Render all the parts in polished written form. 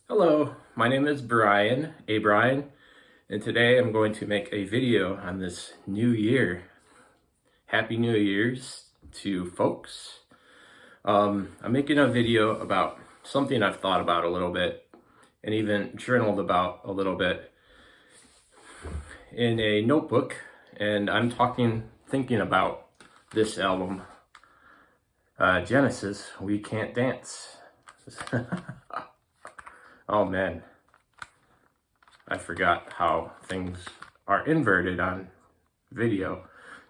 Hello, my name is Brian, and today I'm going to make a video on this new year. Happy New Year's to folks. I'm making a video about something I've thought about a little bit and even journaled about a little bit in a notebook, and I'm thinking about this album, Genesis, We Can't Dance. Oh man, I forgot how things are inverted on video,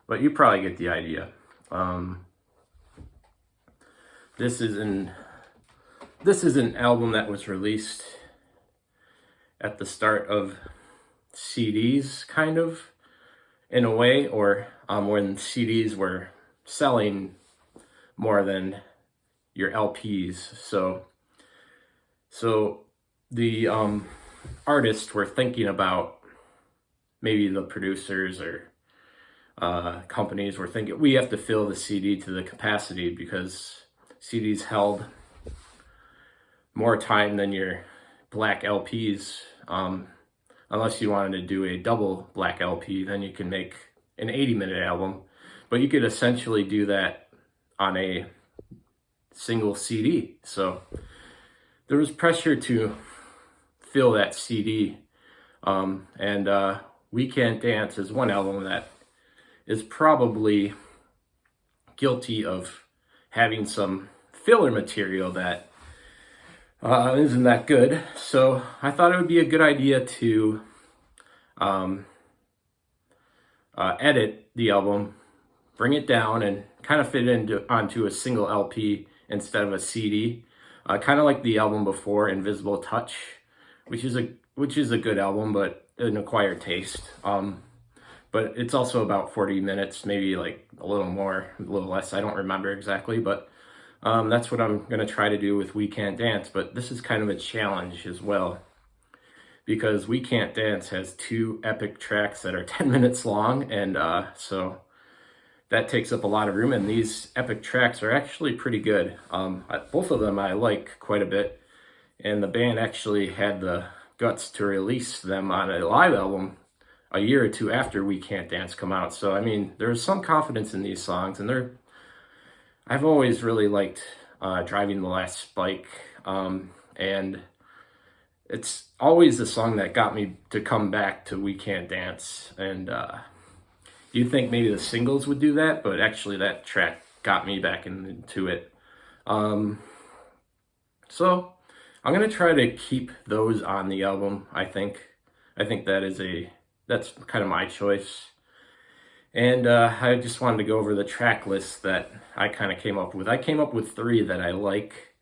but you probably get the idea. This is an album that was released at the start of CDs, kind of, in a way, or when CDs were selling more than your LPs. So the artists were thinking about, maybe the producers or companies were thinking, we have to fill the CD to the capacity because CDs held more time than your black LPs. Unless you wanted to do a double black LP, then you can make an 80-minute album, but you could essentially do that on a single CD. So there was pressure to fill that CD, and We Can't Dance is one album that is probably guilty of having some filler material that isn't that good. So I thought it would be a good idea to edit the album, bring it down, and kind of fit it onto a single LP instead of a CD. Kind of like the album before, Invisible Touch, which is a good album, but an acquired taste. But it's also about 40 minutes, maybe like a little more, a little less. I don't remember exactly, but that's what I'm gonna try to do with We Can't Dance. But this is kind of a challenge as well, because We Can't Dance has two epic tracks that are 10 minutes long, and so that takes up a lot of room, and these epic tracks are actually pretty good. Both of them I like quite a bit, and the band actually had the guts to release them on a live album a year or two after We Can't Dance come out. So I mean, there's some confidence in these songs, and I've always really liked Driving the Last Spike, and it's always the song that got me to come back to We Can't Dance. And you'd think maybe the singles would do that, but actually that track got me back into it. So I'm gonna try to keep those on the album. I think that's kind of my choice. And I just wanted to go over the track list that I kind of came up with. I came up with 3 that I like.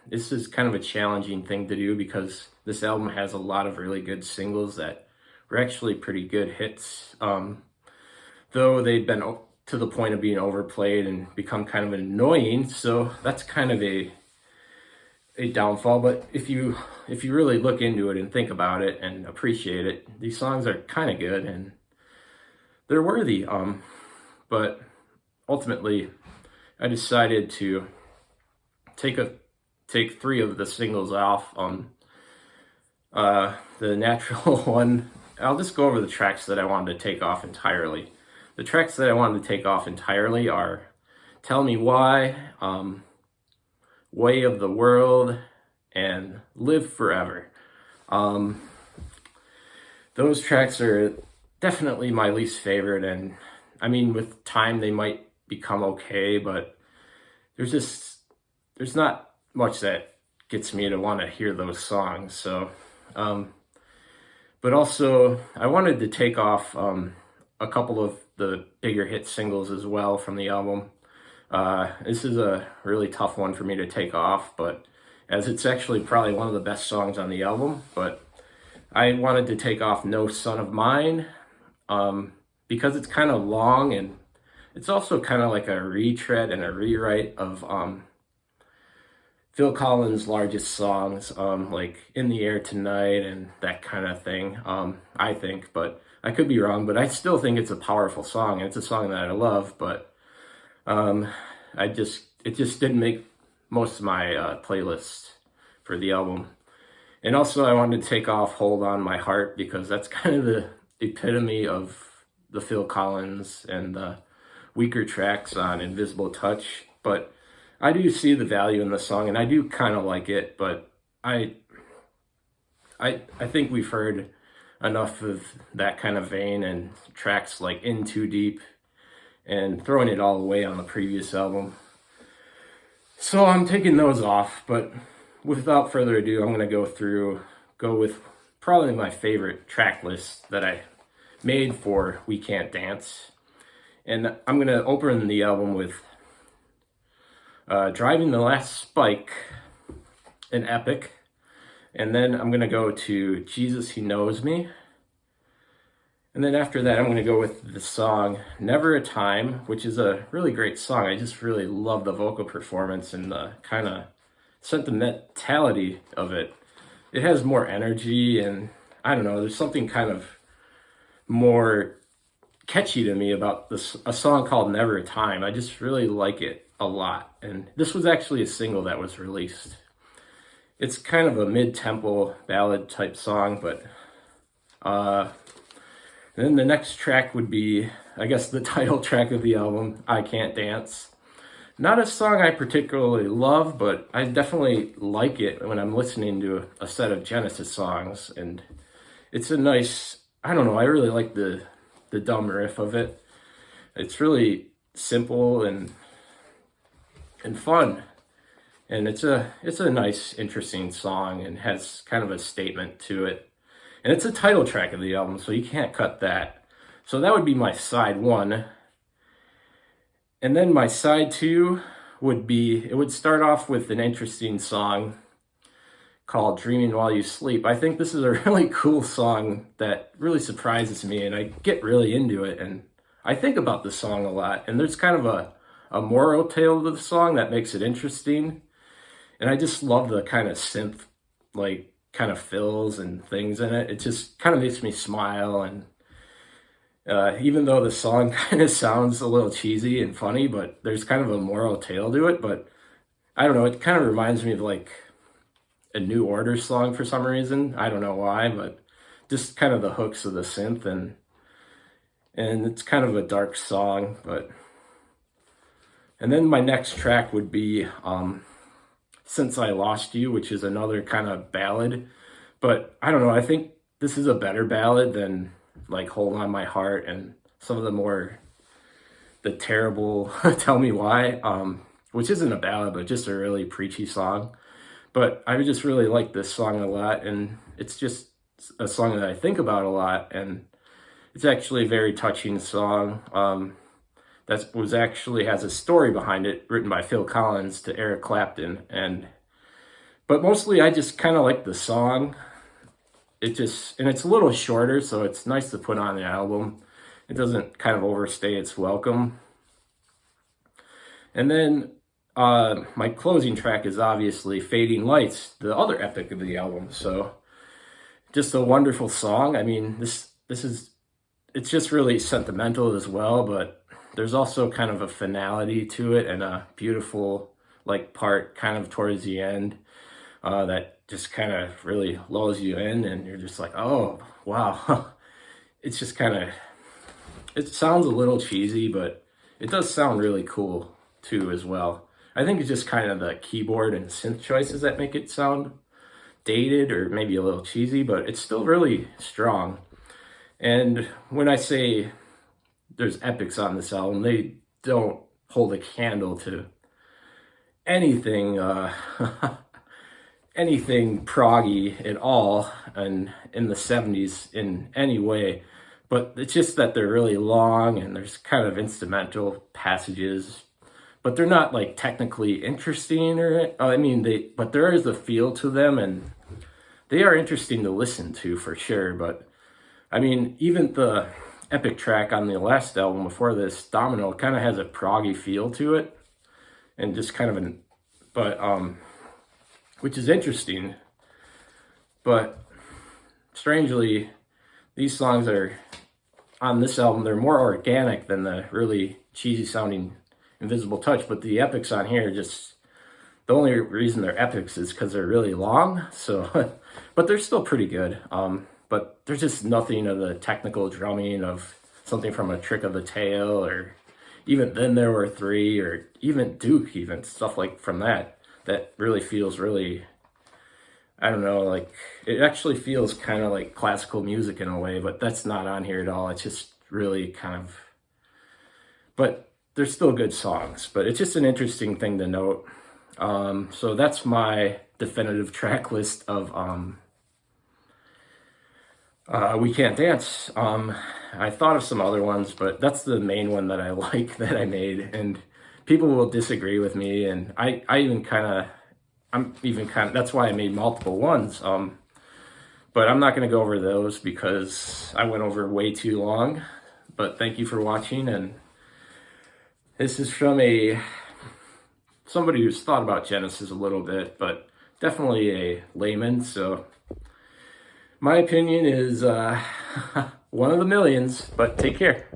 This is kind of a challenging thing to do because this album has a lot of really good singles that were actually pretty good hits. Though they've been to the point of being overplayed and become kind of annoying. So that's kind of a downfall. But if you really look into it and think about it and appreciate it, these songs are kind of good and they're worthy. But ultimately, I decided to take 3 of the singles off. The natural one, I'll just go over the tracks that I wanted to take off entirely. The tracks that I wanted to take off entirely are Tell Me Why, Way of the World, and Live Forever. Those tracks are definitely my least favorite, and I mean, with time they might become okay, but there's not much that gets me to want to hear those songs. So but also I wanted to take off a couple of the bigger hit singles as well from the album. This is a really tough one for me to take off, but as it's actually probably one of the best songs on the album. But I wanted to take off No Son of Mine, because it's kind of long, and it's also kind of like a retread and a rewrite of Phil Collins' largest songs, like In the Air Tonight and that kind of thing, I think, but I could be wrong. But I still think it's a powerful song, and it's a song that I love, but it just didn't make most of my playlist for the album. And also I wanted to take off Hold On My Heart, because that's kind of the epitome of the Phil Collins and the weaker tracks on Invisible Touch. But I do see the value in the song, and I do kind of like it, but I think we've heard enough of that kind of vein and tracks like In Too Deep and Throwing It All Away on the previous album. So I'm taking those off, but without further ado, I'm going to go with probably my favorite track list that I made for We Can't Dance. And I'm going to open the album with Driving the Last Spike, an epic. And then I'm going to go to Jesus, He Knows Me. And then after that, I'm going to go with the song Never a Time, which is a really great song. I just really love the vocal performance and the kind of sentimentality of it. It has more energy, and I don't know, there's something kind of more catchy to me about a song called Never a Time. I just really like it a lot. And this was actually a single that was released. It's kind of a mid-tempo ballad type song, but then the next track would be, I guess, the title track of the album, I Can't Dance. Not a song I particularly love, but I definitely like it when I'm listening to a set of Genesis songs. And it's a nice, I don't know, I really like the dumb riff of it. It's really simple and fun. And it's a nice, interesting song and has kind of a statement to it. And it's a title track of the album, so you can't cut that. So that would be my side one. And then my side two would be, it would start off with an interesting song called Dreaming While You Sleep. I think this is a really cool song that really surprises me, and I get really into it. And I think about the song a lot. And there's kind of a moral tale to the song that makes it interesting. And I just love the kind of synth, like, kind of fills and things in it. It just kind of makes me smile. And even though the song kind of sounds a little cheesy and funny, but there's kind of a moral tale to it. But I don't know, it kind of reminds me of like a New Order song for some reason. I don't know why, but just kind of the hooks of the synth, and it's kind of a dark song. And then my next track would be Since I Lost You, which is another kind of ballad. But I don't know, I think this is a better ballad than like Hold On My Heart and some of the terrible Tell Me Why, which isn't a ballad, but just a really preachy song. But I just really like this song a lot, and it's just a song that I think about a lot, and it's actually a very touching song. That was actually has a story behind it, written by Phil Collins to Eric Clapton. But mostly I just kind of like the song. And it's a little shorter, so it's nice to put on the album. It doesn't kind of overstay its welcome. And then my closing track is obviously Fading Lights, the other epic of the album. So just a wonderful song. I mean, it's just really sentimental as well, but there's also kind of a finality to it, and a beautiful like part kind of towards the end that just kind of really lulls you in, and you're just like, oh wow. It's just kind of, it sounds a little cheesy, but it does sound really cool too as well. I think it's just kind of the keyboard and synth choices that make it sound dated or maybe a little cheesy, but it's still really strong. And when I say there's epics on this album, they don't hold a candle to anything anything proggy at all, and in the 70s in any way. But it's just that they're really long, and there's kind of instrumental passages, but they're not like technically interesting, but there is a feel to them, and they are interesting to listen to for sure. But I mean, even the epic track on the last album before this, Domino, kind of has a proggy feel to it, and just kind of which is interesting. But strangely, these songs are on this album, they're more organic than the really cheesy sounding Invisible Touch. But the epics on here, the only reason they're epics is because they're really long. So, but they're still pretty good. But there's just nothing of the technical drumming of something from A Trick of the Tail, or even Then There Were Three, or even Duke, even stuff like from that really feels really, I don't know, like it actually feels kind of like classical music in a way, but that's not on here at all. It's just really kind of, but they're still good songs, but it's just an interesting thing to note. So that's my definitive track list of We Can't Dance. I thought of some other ones, but that's the main one that I like that I made, and people will disagree with me, and I'm even kind of, that's why I made multiple ones. But I'm not going to go over those because I went over way too long. But thank you for watching, and this is from somebody who's thought about Genesis a little bit, but definitely a layman. So my opinion is one of the millions, but take care.